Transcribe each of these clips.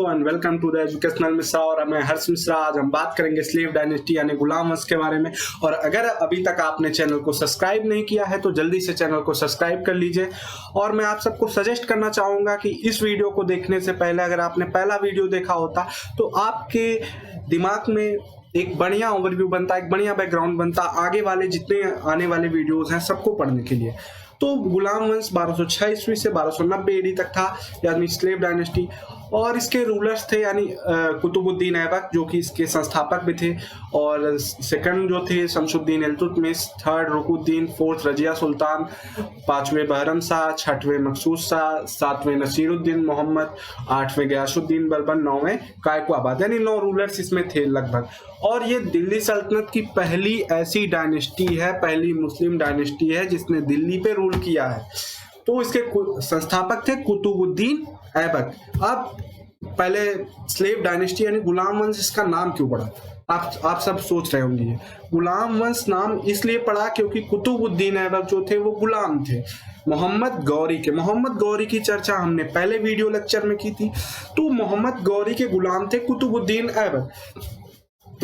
And welcome to the educational Mishra. और मैं हर्ष मिश्रा। आज हम बात करेंगे स्लेव डायनेस्टी यानी गुलाम वंश के बारे में। और अगर अभी तक आपने चैनल को सब्सक्राइब नहीं किया है तो जल्दी से चैनल को सब्सक्राइब कर लीजिए। और मैं आप सबको सजेस्ट करना चाहूंगा कि इस वीडियो को देखने से पहले अगर आपने पहला वीडियो देखा होता तो आपके दिमाग में एक बढ़िया ओवरव्यू बनता, एक बढ़िया बैकग्राउंड बनता आगे वाले जितने आने वाले वीडियोस हैं सबको पढ़ने के लिए। तो गुलाम वंश 1206 ईस्वी से 1290 एडी तक था, यानी स्लेव डायनेस्टी। और इसके रूलर्स थे यानी कुतुबुद्दीन ऐबक जो कि इसके संस्थापक भी थे, और सेकंड जो थे शमसुद्दीन इल्तुतमिश, थर्ड रुकुद्दीन, फोर्थ रजिया सुल्तान, पांचवें बहरम शाह, छठवें मकसूद शाह, सातवें नसीरुद्दीन मोहम्मद, आठवें गयासुद्दीन बलबन, नौवें कायकुआबाद, यानी 9 रूलर्स इसमें थे लगभग। और ये दिल्ली सल्तनत की पहली ऐसी डायनेस्टी है, पहली मुस्लिम डायनेस्टी है जिसने दिल्ली पे रूल किया है। तो इसके संस्थापक थे कुतुबुद्दीन ऐबक। अब पहले स्लेव डायनेस्टी यानी गुलाम वंश, इसका नाम क्यों पड़ा? आप सब सोच रहे होंगे। गुलाम वंश नाम इसलिए पड़ा क्योंकि कुतुबुद्दीन ऐबक जो थे वो गुलाम थे मोहम्मद गौरी के। मोहम्मद गौरी की चर्चा हमने पहले वीडियो लेक्चर में की थी। तो मोहम्मद गौरी के गुलाम थे कुतुबुद्दीन ऐबक।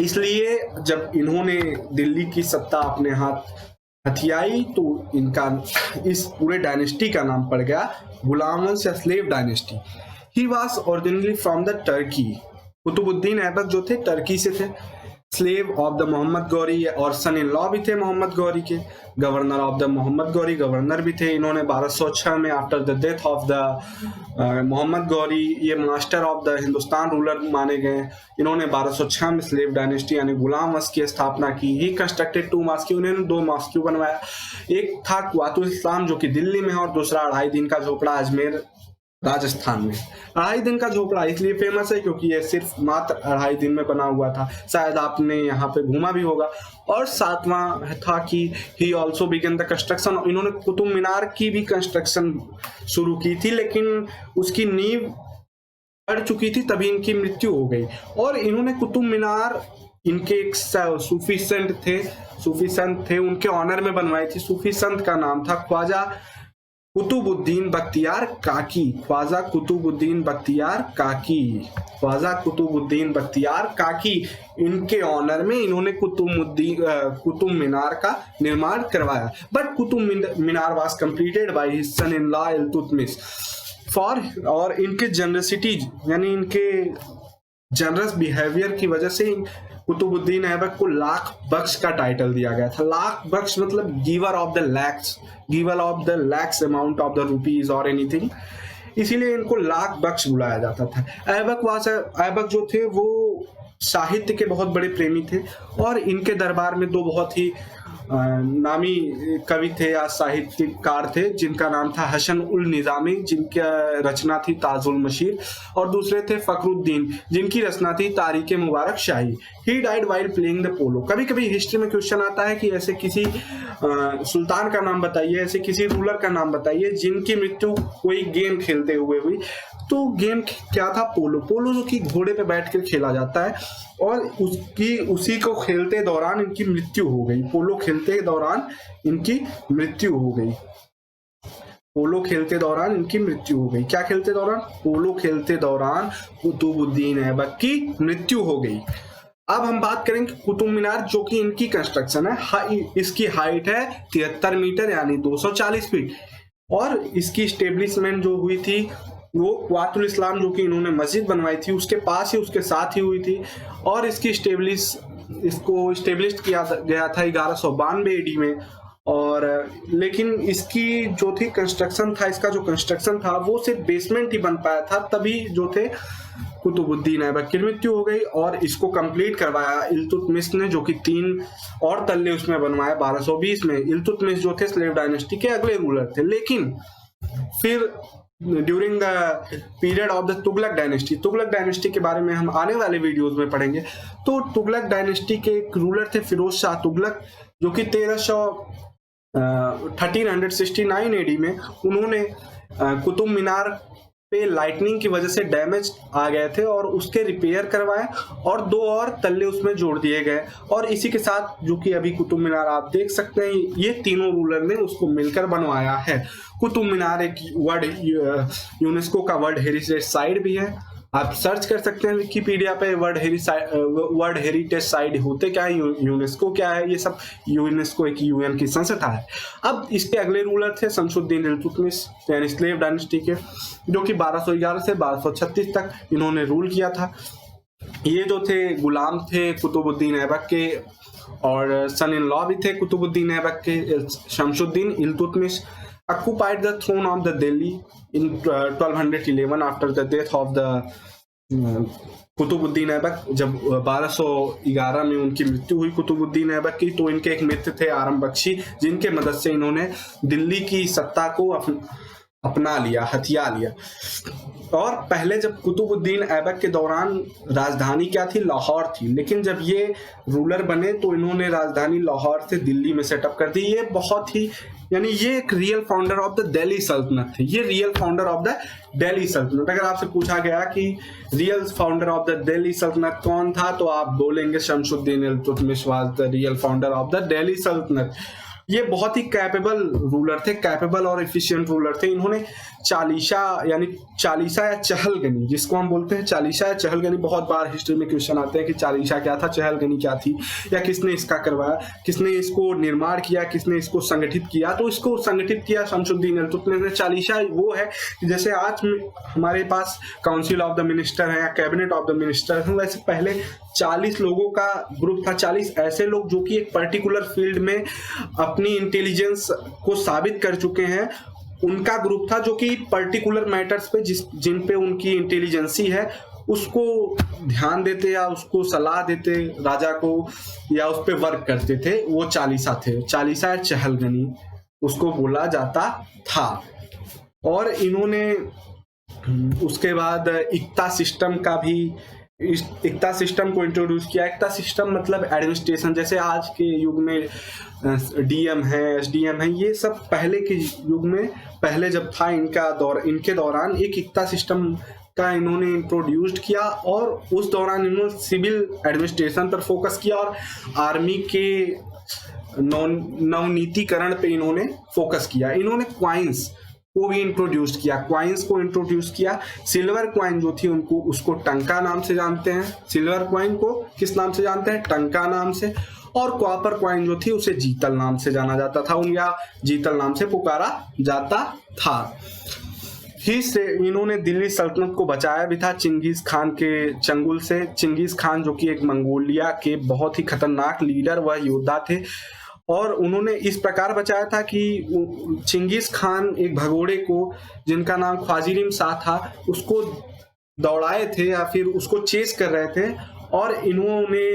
इसलिए जब इन्होंने दिल्ली की सत्ता अपने हाथ हथियाई तो इनका इस पूरे डायनेस्टी का नाम पड़ गया गुलाम वंश या slave dynasty. He was originally from the Turkey. Qutbuddin Aibak जो थे टर्की से थे। Slave of the Mohammad Ghori, और सन इन लॉ भी थे मोहम्मद गौरी के। Governor of the Mohammad Ghori, governor भी थे। इन्होंने 1206 में after the death of the Mohammad Ghori, ये master of the Hindustan ruler माने गए। इन्होंने 1206 में स्लेव डायनेस्टी यानी गुलाम वंश की स्थापना की। ही कंस्ट्रक्टेड 2 मॉस्क्यू, उन्होंने 2 मॉस्क्यू बनवाया। एक था कुआतुल इस्लाम जो कि दिल्ली में है, और दूसरा 2.5 दिन का झोपड़ा अजमेर राजस्थान में। 2.5 दिन का झोपड़ा इसलिए फेमस है क्योंकि ये सिर्फ मात्र 2.5 दिन में बना हुआ था। शायद आपने यहाँ पे घूमा भी होगा। और 7वां था कि he also began the construction. इन्होंने कुतुब मीनार की भी कंस्ट्रक्शन शुरू की थी, लेकिन उसकी नींव पड़ चुकी थी, तभी इनकी मृत्यु हो गई। और इन्होंने कुतुब मीनार इनके एक सूफी संत थे उनके ऑनर में बनवाई थी। सूफी संत का नाम था ख्वाजा कुतुबुद्दीन बख्तियार काकी। ख्वाजा कुतुबुद्दीन बख्तियार काकी, ख्वाजा कुतुबुद्दीन बख्तियार काकी, इनके ऑनर में इन्होंने कुतुब मीनार का निर्माण करवाया। But Qutub Minar was completed by his son in law Iltutmish for, और इनके जनरसिटी यानी इनके जनरस बिहेवियर की वजह से कुतुबुद्दीन ऐबक को लाख बख्श का टाइटल दिया गया था। लाख बख्श मतलब giver of the lakhs amount of the rupees और एनीथिंग, इसीलिए इनको लाख बख्श बुलाया जाता था। ऐबक जो थे वो साहित्य के बहुत बड़े प्रेमी थे, और इनके दरबार में 2 बहुत ही नामी कवि थे या साहित्यकार थे, जिनका नाम था हसन उल निजामी, जिनका रचना थी ताजुल मशीर, और दूसरे थे फखरुद्दीन, जिनकी रचना थी Tarikh Mubarak Shahi. He died while playing the polo. कभी कभी हिस्ट्री में क्वेश्चन आता है कि ऐसे किसी सुल्तान का नाम बताइए, ऐसे किसी रूलर का नाम बताइए जिनकी मृत्यु कोई गेम खेलते हुए हुई। तो गेम क्या था? पोलो जो कि घोड़े पे बैठ कर खेला जाता है, और उसी को खेलते दौरान इनकी मृत्यु हो गई। पोलो खेलते दौरान इनकी मृत्यु हो गई। पोलो खेलते दौरान इनकी मृत्यु हो गई। क्या खेलते दौरान? पोलो खेलते दौरान कुतुबुद्दीन ऐबक की मृत्यु हो गई। अब हम बात करेंगे कुतुब मीनार जो कि इनकी कंस्ट्रक्शन है। इसकी हाइट है 73 मीटर यानी 240 फीट, और इसकी स्टेब्लिशमेंट जो हुई थी वो कुआतुल इस्लाम जो कि इन्होंने मस्जिद बनवाई थी उसके पास ही, उसके साथ ही हुई थी। और इसको स्टेब्लिश किया गया था 1192 एडी में। और लेकिन इसकी जो थी कंस्ट्रक्शन था, इसका जो कंस्ट्रक्शन था वो सिर्फ बेसमेंट ही बन पाया था, तभी जो थे कुतुबुद्दीन ऐबक की मृत्यु हो गई। और इसको कंप्लीट करवाया इल्तुतमिश ने, जो कि 3 और तल्ले उसमें बनवाए 1220 में। इल्तुतमिश जो थे स्लेव डायनेस्टी के अगले रूलर थे, लेकिन फिर during the period of the Tughlaq dynasty के बारे में हम आने वाले वीडियोस में पढ़ेंगे। तो तुगलक डायनेस्टी के एक रूलर थे फिरोज शाह तुगलक, जो कि 1369 एडी में उन्होंने कुतुब मीनार पे लाइटनिंग की वजह से डैमेज आ गए थे और उसके रिपेयर करवाए, और 2 और तल्ले उसमें जोड़ दिए गए। और इसी के साथ जो कि अभी कुतुब मीनार आप देख सकते हैं, ये तीनों रूलर ने उसको मिलकर बनवाया है। कुतुब मीनार एक वर्ल्ड यूनेस्को का वर्ल्ड हेरिटेज साइट भी है। आप सर्च कर सकते हैं विकिपीडिया पे वर्ल्ड हेरिटेज साइट होते क्या है, यूनेस्को क्या है, ये सब। यूनेस्को एक यूएन की संस्था है। अब इसके अगले रूलर थे शमसुद्दीन इल्तुतमिश, यानी स्लेव डायनेस्टी के, जो कि 1211 से 1236 तक इन्होंने रूल किया था। ये जो थे गुलाम थे कुतुबुद्दीन ऐबक के, और सन इन लॉ भी थे कुतुबुद्दीन ऐबक के, Shamsuddin Iltutmish occupied the throne of the Delhi in 1211 after the death of the Qutubuddin Aibak. जब 1211 में उनकी मृत्यु हुई कुतुबुद्दीन ऐबक की, तो इनके एक मित्र थे आरम बख्शी, जिनके मदद से इन्होंने दिल्ली की सत्ता को अपना लिया, हथिया लिया। और पहले जब कुतुबुद्दीन ऐबक के दौरान राजधानी क्या थी, लाहौर थी, लेकिन जब ये रूलर बने तो इन्होंने राजधानी लाहौर से दिल्ली में सेटअप कर दी। ये बहुत ही, यानी ये एक real founder of the Delhi सल्तनत थे, ये real founder of the Delhi सल्तनत। अगर आपसे पूछा गया कि real founder of the Delhi सल्तनत कौन था, तो आप बोलेंगे Shamsuddin Iltutmish was the real founder of the Delhi सल्तनत। ये बहुत ही कैपेबल रूलर थे, कैपेबल और एफिशिएंट रूलर थे। इन्होंने चालीसा, यानी चालीसा या चहलगनी जिसको हम बोलते हैं, चालीसा या चहलगनी, बहुत बार हिस्ट्री में क्वेश्चन आते हैं कि चालीसा क्या था, चहलगनी क्या थी, या किसने इसका करवाया, किसने इसको निर्माण किया, किसने इसको संगठित किया। तो इसको संगठित किया शमसुद्दीन इल्तुतमिश ने। चालीसा वो है कि जैसे आज हमारे पास काउंसिल ऑफ द मिनिस्टर है या कैबिनेट ऑफ द मिनिस्टर है, वैसे पहले 40 लोगों का ग्रुप था, 40 ऐसे लोग जो कि एक पर्टिकुलर फील्ड में अपनी इंटेलिजेंस को साबित कर चुके हैं, उनका ग्रुप था, जो कि पर्टिकुलर मैटर्स पे जिन पे उनकी इंटेलिजेंसी है उसको ध्यान देते या उसको सलाह देते राजा को, या उस पे वर्क करते थे, वो चालीसा थे। चालीसा या चहलगनी उसको बोला जाता था। और इन्होंने उसके बाद इक्ता सिस्टम का भी, इक्ता सिस्टम को इंट्रोड्यूस किया। इक्ता सिस्टम मतलब एडमिनिस्ट्रेशन, जैसे आज के युग में डीएम है, एसडीएम है, ये सब पहले के युग में, पहले जब था इनके दौरान एक इक्ता सिस्टम का इन्होंने इंट्रोड्यूस्ड किया, और उस दौरान इन्होंने सिविल एडमिनिस्ट्रेशन पर फोकस किया और आर्मी के नवनीतिकरण पे इन्होंने फोकस किया। इन्होंने क्वाइंस को भी इंट्रोड्यूस किया, क्वाइंस को इंट्रोड्यूस किया। सिल्वर क्वाइन जो थी उनको, उसको टंका नाम से जानते हैं। सिल्वर क्वाइन को किस नाम से जानते हैं, टंका नाम से। और कॉपर क्वाइन जो थी उसे जीतल नाम से जाना जाता था, या जीतल नाम से पुकारा जाता था। ही से इन्होंने दिल्ली सल्तनत को बचाया भी था चिंगीज खान के चंगुल से। चिंगीज खान जो कि एक मंगोलिया के बहुत ही खतरनाक लीडर व योद्धा थे, और उन्होंने इस प्रकार बचाया था कि चिंगीज खान एक भगोड़े को, जिनका नाम ख्वाजिरिम शाह था, उसको दौड़ाए थे या फिर उसको चेस कर रहे थे, और इन्होंने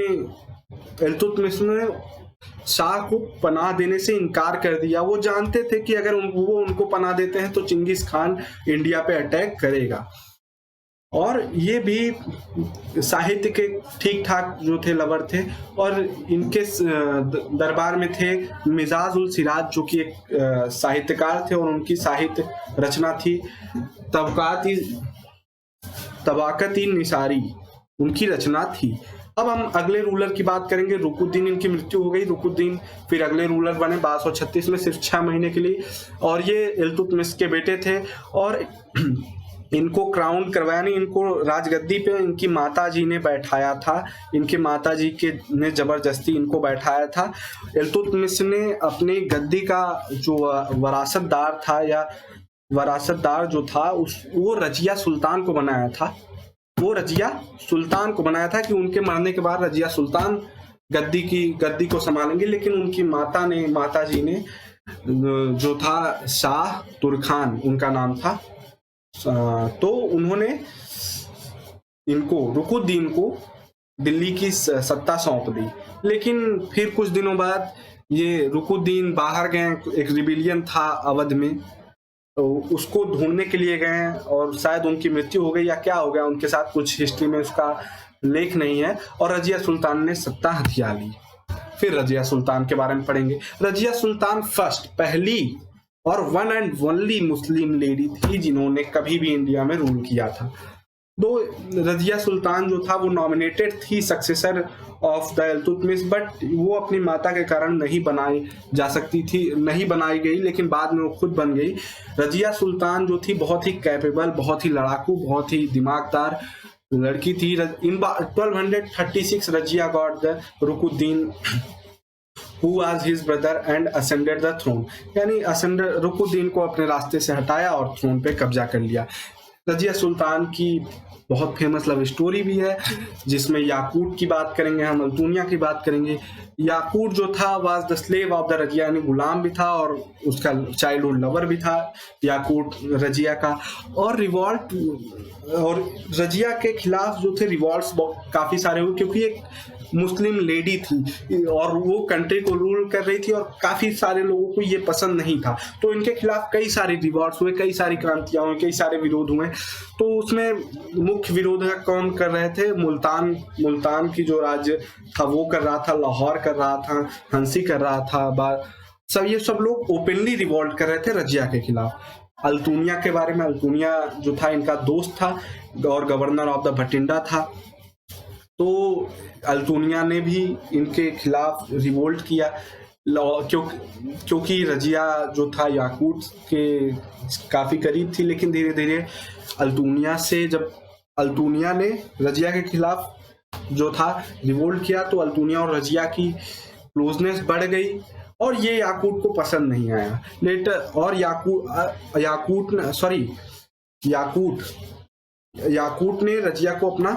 इल्तुतमिश ने शाह को पनाह देने से इनकार कर दिया। वो जानते थे कि अगर वो उनको पनाह देते हैं तो चिंगीज खान इंडिया पे अटैक करेगा। और ये भी साहित्य के ठीक ठाक जो थे लवर थे, और इनके दरबार में थे मिजाज उल सिराज, जो कि एक साहित्यकार थे, और उनकी साहित्य रचना थी तबाकती निसारी, उनकी रचना थी। अब हम अगले रूलर की बात करेंगे। रुकुद्दीन, इनकी मृत्यु हो गई। रुकुद्दीन फिर अगले रूलर बने 1236 में, सिर्फ 6 महीने के लिए, और ये इल्तुतमिश के बेटे थे। और इनको क्राउन करवाया नहीं, इनको राजगद्दी पे इनकी माताजी ने बैठाया था। इनकी माताजी ने जबरदस्ती इनको बैठाया था। इल्तुतमिश ने अपनी गद्दी का जो वरासतदार था, या वरासतदार जो था, वो रजिया सुल्तान को बनाया था। वो रजिया सुल्तान को बनाया था कि उनके मरने के बाद रजिया सुल्तान गद्दी को संभालेंगे। लेकिन उनकी माताजी ने जो था शाह तुर्खान उनका नाम था, तो उन्होंने इनको, रुकुद्दीन को, दिल्ली की सत्ता सौंप दी। लेकिन फिर कुछ दिनों बाद ये रुकुद्दीन बाहर गए, एक रिबिलियन था अवध में, तो उसको ढूंढने के लिए गए, और शायद उनकी मृत्यु हो गई या क्या हो गया उनके साथ, कुछ हिस्ट्री में उसका लेख नहीं है। और रजिया सुल्तान ने सत्ता हथिया ली। फिर रजिया सुल्तान के बारे में पढ़ेंगे। रजिया सुल्तान पहली और one and only Muslim lady थी जिन्होंने कभी भी इंडिया में रूल किया था। दो रजिया सुल्तान जो था वो नॉमिनेटेड थी successor of the Iltutmish, but वो अपनी माता के कारण नहीं बनाई जा सकती थी, नहीं बनाई गई, लेकिन बाद में वो खुद बन गई। रजिया सुल्तान जो थी बहुत ही कैपेबल, बहुत ही लड़ाकू, बहुत ही दिमागदार लड़की थी। In 1236 Razia got the Ruknuddin who was his brother and ascended the throne, यानी रुकुद्दीन को अपने रास्ते से हटाया और थ्रोन पे कब्जा कर लिया। रजिया सुल्तान की बहुत फेमस लव स्टोरी भी है, जिसमें याकूट की बात करेंगे, हम अल्तुनिया की बात करेंगे। याकूट जो था was the slave of the Razia, यानी गुलाम भी था और उसका चाइल्डहुड लवर भी था याकूट रजिया का। और रिवॉल्ट और रजिया के खिलाफ जो थे रिवॉल्ट्स काफी सारे हुए, क्योंकि एक मुस्लिम लेडी थी और वो कंट्री को रूल कर रही थी और काफी सारे लोगों को ये पसंद नहीं था, तो इनके खिलाफ कई सारे रिवॉल्ट्स हुए, कई सारी क्रांतियां हुई, कई सारे विरोध हुए। तो उसमें मुख्य विरोध कौन कर रहे थे? मुल्तान की जो राज्य था वो कर रहा था, लाहौर कर रहा था, हंसी कर रहा था, ये सब लोग ओपनली रिवॉल्ट कर रहे थे रजिया के खिलाफ। अल्तुनिया के बारे में, अल्तुनिया जो था इनका दोस्त था और गवर्नर ऑफ द भटिंडा था, तो अल्तुनिया ने भी इनके खिलाफ रिवोल्ट किया, क्योंकि रजिया जो था याकूट के काफी करीब थी। लेकिन धीरे धीरे जब अल्तुनिया ने रजिया के खिलाफ जो था रिवोल्ट किया, तो अल्तुनिया और रजिया की क्लोजनेस बढ़ गई और ये याकूट को पसंद नहीं आया। लेटर और याकूट ने रजिया को अपना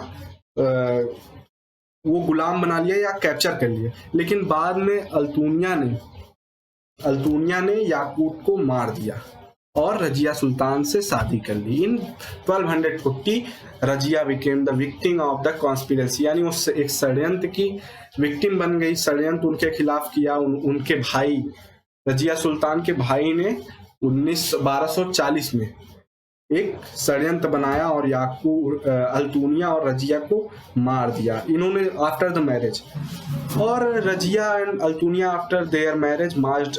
वो गुलाम बना लिया या कैप्चर कर लिया। लेकिन बाद में अल्तुनिया ने याकूट को मार दिया और रजिया सुल्तान से शादी कर ली। इन 1240 Razia became the victim of the conspiracy, यानी उस एक षड्यंत्र की विक्टिम बन गई। षड्यंत्र उनके खिलाफ किया उनके भाई, रजिया सुल्तान के भाई ने 1240 में एक षड्यंत्र बनाया और अल्तुनिया और रजिया को मार दिया इन्होंने आफ्टर द मैरिज। और Razia and Altunia after their marriage marched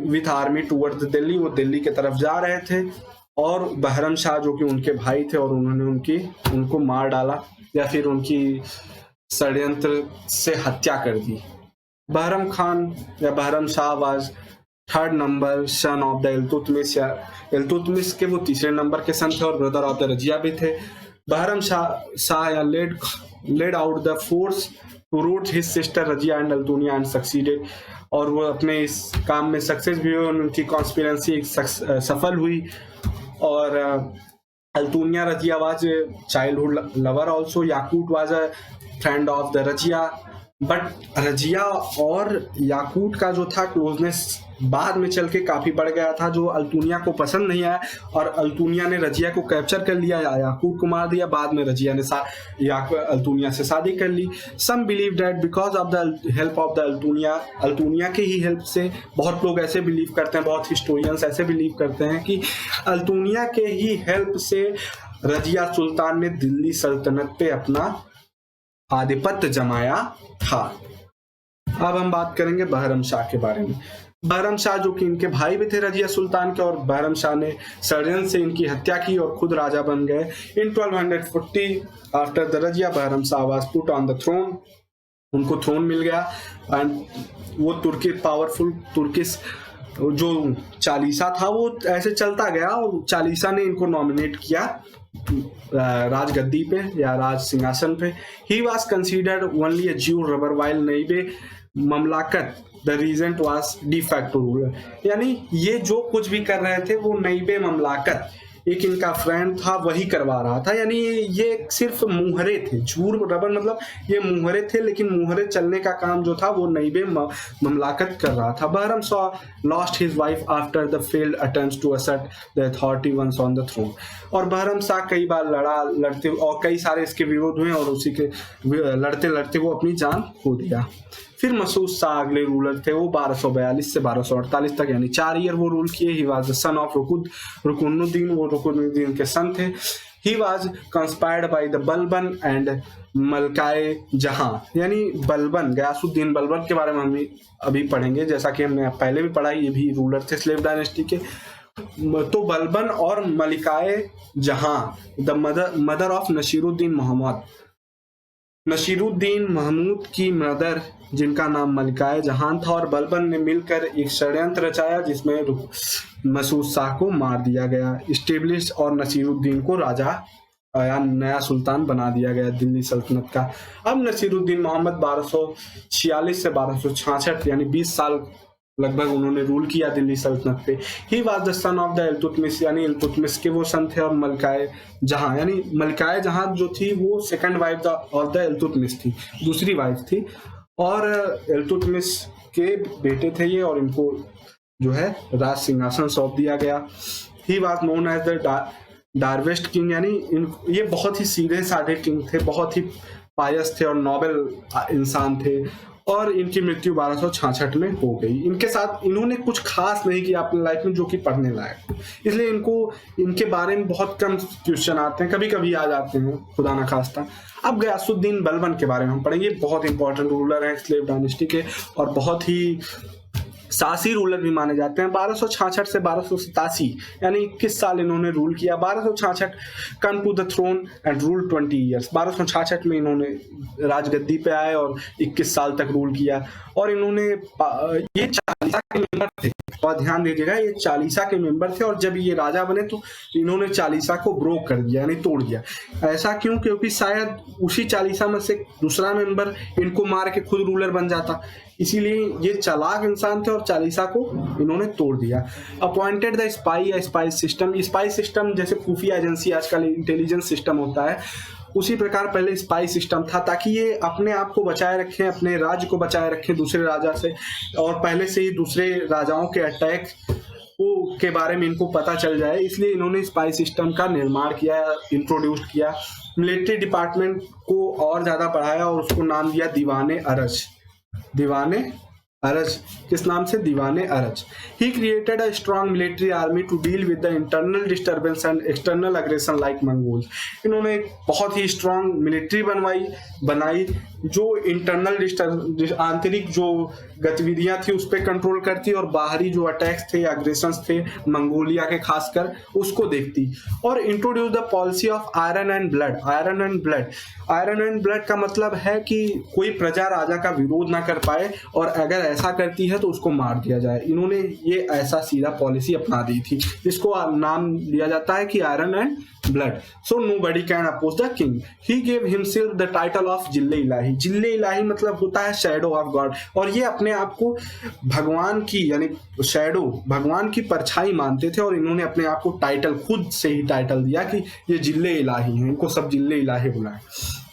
with army towards Delhi, वो दिल्ली की तरफ जा रहे थे और बहरम शाह जो कि उनके भाई थे और उन्होंने उनको मार डाला या फिर उनकी षड्यंत्र से हत्या कर दी। बहरम खान या Bahram Shah was third number son of the Iltutmish के वो तीसरे नंबर के सन थे और ब्रदर ऑफ द रजिया भी थे। बहरम शाह या led out the force to rout his sister Razia and Altunia and succeeded, और वो अपने इस काम में सक्सेस भी हुए, उनकी कॉन्स्पिरेंसी सफल हुई। और Altunia Razia was childhood lover also, Yakut was a friend of the Razia. But Razia और याकूट का जो था क्लोजनेस बाद में चल के काफी बढ़ गया था, जो अल्तुनिया को पसंद नहीं आया और अल्तुनिया ने रजिया को कैप्चर कर लिया, याकूट को मार दिया। बाद में रजिया ने अल्तुनिया से शादी कर ली। Some believe that because of the help of the Altunia के ही हेल्प से, बहुत लोग ऐसे बिलीव करते हैं, बहुत हिस्टोरियंस ऐसे बिलीव करते हैं कि अल्तुनिया के ही हेल्प से रजिया सुल्तान ने दिल्ली सल्तनत पे अपना आधिपत्य जमाया था। अब हम बात करेंगे बहरम शाह के बारे में। बहरम शाह जो कि इनके भाई भी थे रजिया सुल्तान के, और बहरम शाह ने षड्यंत्र से इनकी हत्या की और खुद राजा बन गए। In 1240 after the Razia Bahram Shah was put on the throne, उनको थ्रोन मिल गया। एंड वो तुर्किश जो चालीसा था वो ऐसे चलता गया और चालीसा ने इनको नॉमिनेट किया राजगद्दी पे या राज सिंहासन पे। He was considered only a jure रबर while Naibe Mamlakat the regent was de facto ruler, यानी ये जो कुछ भी कर रहे थे वो नईबे ममलाकत एक इनका फ्रेंड था वही करवा रहा था, यानी ये सिर्फ मुहरे थे, झूर रबर मतलब ये मुहरे थे, लेकिन मुहरे चलने का काम जो था वो नईबे ममलाकत कर रहा था। Bahram Shah lost his wife after the failed attempts to assert the authority once on the throne, और बहरम शाह कई बार लड़ते और कई सारे इसके विरोध हुए और उसी के लड़ते लड़ते वो अपनी जान खो दिया। फिर मसूद शाह अगले रूलर थे, वो 1242 से 1248 तक यानी 4 ईयर वो रूल किए। He was the son of Ruknuddin, वो रुकनुद्दीन के सन थे। He was conspired by the Balban and Malkae Jahan, यानी बलबन गयासुद्दीन बलबन के बारे में हम अभी पढ़ेंगे, जैसा कि हमने पहले भी पढ़ा, ये भी रूलर थे स्लेव डायनेस्टी के। तो बलबन और Malikae Jahan the mother of Nasiruddin Mohammad, Nasiruddin Mahmud की मदर जिनका नाम मलिकाए जहां था, और बलबन ने मिलकर एक षड्यंत्र रचाया जिसमें मसूद शाह को मार दिया गया, स्टेब्लिश और नसीरुद्दीन को राजा या नया सुल्तान बना दिया गया दिल्ली सल्तनत का। अब नसीरुद्दीन मोहम्मद 1246 से 1266 यानी 20 साल लगभग उन्होंने रूल किया दिल्ली सल्तनत पे। ही was the son of the Iltutmish, यानी इल्तुतमिश के वो सन थे, और मलकाए जहां यानी मलकाए जहां जो थी वो second wife of the Iltutmish थी, दूसरी वाइफ थी, और इल्तुतमिश के बेटे थे ये, और इनको जो है राज सिंहासन सौंप दिया गया। He was known as the dearest king, यानी ये बहुत ही सीधे साधे किंग थे, बहुत ही पायस थे और नोबेल इंसान थे, और इनकी मृत्यु 1266 में हो गई। इनके साथ इन्होंने कुछ खास नहीं किया अपनी लाइफ में जो कि पढ़ने लायक, इसलिए इनके बारे में बहुत कम क्वेश्चन आते हैं, कभी कभी आ जाते हैं, खुदा ना खास्ता। अब गयासुद्दीन बलबन के बारे में हम पढ़ेंगे। बहुत इंपॉर्टेंट रूलर है स्लेव डायनेस्टी के, और बहुत ही सासी रूलर भी माने जाते हैं। 1266 से 1287 यानी 21 साल इन्होंने रूल किया। 1266 come to the throne and rule 20 years. 1266 में इन्होंने राजगद्दी पे आए और 21 साल तक रूल किया। और इन्होंने ये चालीसा के मेंबर थे, और ध्यान दीजिएगा ये चालीसा के मेंबर थे, और जब ये राजा बने तो इन्होंने चालीसा को ब्रोक कर दिया यानी तोड़ दिया। ऐसा क्यों? क्योंकि शायद उसी चालीसा में से दूसरा मेंबर इनको मार के खुद रूलर बन जाता, इसीलिए ये चालाक इंसान थे और चालीसा को इन्होंने तोड़ दिया। अपॉइंटेड द स्पाई सिस्टम जैसे खुफिया एजेंसी आजकल इंटेलिजेंस सिस्टम होता है, उसी प्रकार पहले स्पाई सिस्टम था, ताकि ये अपने आप को बचाए रखें, अपने राज्य को बचाए रखें दूसरे राजा से, और पहले से ही दूसरे राजाओं के अटैक के बारे में इनको पता चल जाए, इसलिए इन्होंने स्पाई सिस्टम का निर्माण किया, इंट्रोड्यूस किया। मिलिट्री डिपार्टमेंट को और ज्यादा बढ़ाया और उसको नाम दिया दीवाने अरज। दीवाने अरज किस नाम से? Diwane Arz. He created a strong military army to deal with the internal disturbance and external aggression like Mongols. इन्होंने एक बहुत ही स्ट्रॉन्ग मिलिट्री बनाई जो इंटरनल आंतरिक जो गतिविधियां थी उस पर कंट्रोल करती, और बाहरी जो अटैक्स थे, अग्रेशंस थे मंगोलिया के खासकर, उसको देखती। और introduce the policy of iron and blood. Iron and blood का मतलब है कि कोई प्रजा राजा का विरोध ना कर पाए, और अगर ऐसा करती है तो उसको मार दिया जाए। इन्होंने ये ऐसा सीधा पॉलिसी अपना दी थी, जिसको नाम दिया जाता है कि iron and blood. So nobody can oppose the king. He gave himself the title of Zille Ilahi. जिल्ले इलाही मतलब होता है शैडो ऑफ गॉड, और ये अपने आप को भगवान की यानी शैडो, भगवान की परछाई मानते थे, और इन्होंने अपने आप को टाइटल खुद से ही टाइटल दिया कि ये जिल्ले इलाही हैं, इनको सब जिल्ले इलाही बुलाएं।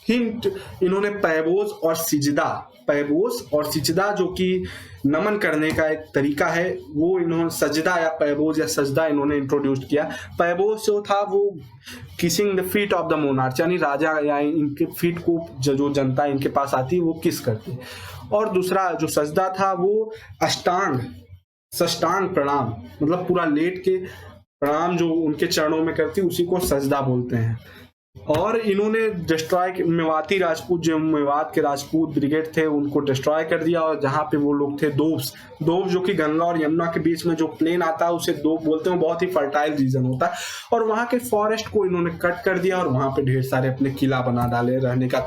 हिंट, इन्होंने पैबोज और सिजदा जो कि नमन करने का एक तरीका है, वो इन्होंने सजदा या पैबोज या सजदा इन्होंने इंट्रोड्यूस किया। पैबोज जो था वो kissing the feet of the monarch, यानी राजा या इनके फीट को जो जनता इनके पास आती वो किस करती। और दूसरा जो सजदा था वो सष्टांग प्रणाम, मतलब पूरा लेट के प्रणाम जो उनके चरणों में करती उसी को सजदा बोलते हैं। और इन्होंने डिस्ट्रॉय मेवाती राजपूत, जो मेवात के राजपूत ब्रिगेड थे, उनको डिस्ट्रॉय कर दिया। और जहाँ पे वो लोग थे दोब्स जो कि गंगा और यमुना के बीच में जो प्लेन आता है उसे दोब बोलते हैं, बहुत ही फर्टाइल रीजन होता है। और वहाँ के फॉरेस्ट को इन्होंने कट कर दिया और वहाँ पे ढेर सारे अपने किला बना डाले, रहने का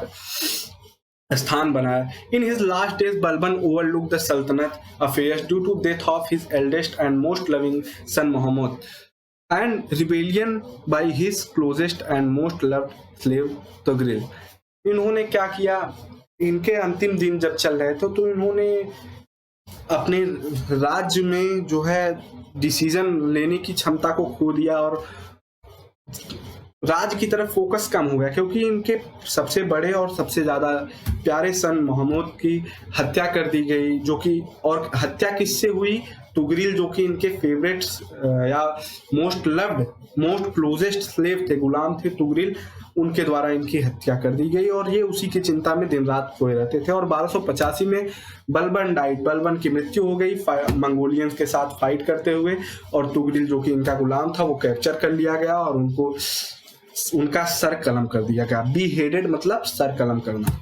स्थान बनाया। In his last days Balban overlook the saltanat affairs due to death of his eldest and most loving son Mohammad and rebellion by his closest and most loved slave Tughril. इन्होंने क्या किया, इनके अंतिम दिन जब चल रहे थे तो इन्होंने अपने राज्य में जो है डिसीजन लेने की क्षमता को खो दिया, और राज की तरफ फोकस कम हो गया, क्योंकि इनके सबसे बड़े और सबसे ज्यादा प्यारे सन मोहम्मद की हत्या कर दी गई, जो कि, और हत्या किससे हुई? तुगरिल, जो कि इनके फेवरेट्स या most loved, most closest slave थे, गुलाम थे तुगरिल, उनके द्वारा इनकी हत्या कर दी गई। और ये उसी की चिंता में दिन रात सोए रहते थे। और 1285 में बलबन की मृत्यु हो गई मंगोलियंस के साथ फाइट करते हुए, और तुगरिल जो कि इनका गुलाम था वो कैप्चर कर लिया गया और उनका सर कलम कर दिया गया। बी हेडेड मतलब सर कलम करना।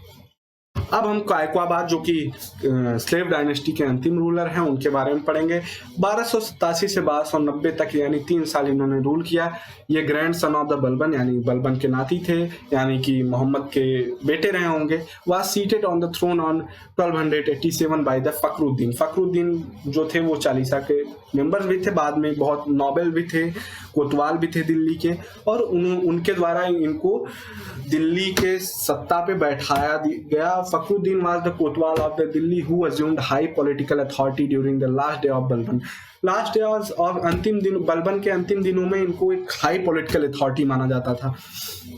अब हम कायकवाबाद जो कि स्लेव डायनेस्टी के अंतिम रूलर हैं उनके बारे में पढ़ेंगे। 1287 से 1290 तक यानी 3 साल इन्होंने रूल किया। ये grand son of the Balban यानी बलबन के नाती थे, यानी कि मोहम्मद के बेटे रहे होंगे। Was seated on the throne on 1287 by the Fakhruddin. Fakhruddin जो थे वो चालीसा के मेंबर्स भी थे, बाद में बहुत नोबेल भी थे, कोतवाल भी थे दिल्ली के, और उनके द्वारा इनको दिल्ली के सत्ता पे बैठाया गया। Fakhruddin was the Kotwal of the Delhi who assumed high political authority during the last day of Balban. Last day of अंतिम दिन, बलबन के अंतिम दिनों में इनको एक हाई पॉलिटिकल अथॉरिटी माना जाता था।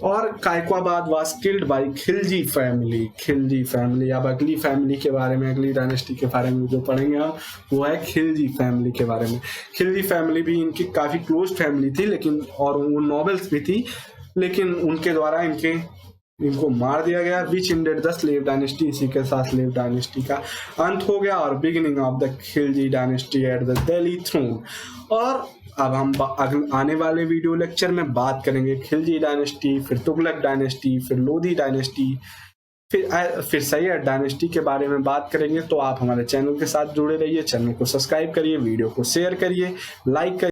और Kaikobad was killed by Khilji family. Khilji family, अब अगली फैमिली के बारे में, अगली डायनेस्टी के बारे में जो पढ़ेंगे हम वो है खिलजी फैमिली के बारे में। खिलजी फैमिली भी इनकी काफी क्लोज फैमिली थी, लेकिन और वो नॉबल्स भी थी, लेकिन उनके द्वारा इनको मार दिया गया। विच एंडेड द स्लेव डायनेस्टी। इसी के साथ स्लेव डायनेस्टी का अंत हो गया और beginning of the Khilji dynasty at the Delhi throne. और अब हम आने वाले वीडियो लेक्चर में बात करेंगे खिलजी डायनेस्टी, फिर तुगलक डायनेस्टी, फिर लोधी डायनेस्टी, फिर सैयद डायनेस्टी के बारे में बात करेंगे। तो आप हमारे चैनल के साथ जुड़े रहिए, चैनल को सब्सक्राइब करिए, वीडियो को शेयर करिए, लाइक करिए।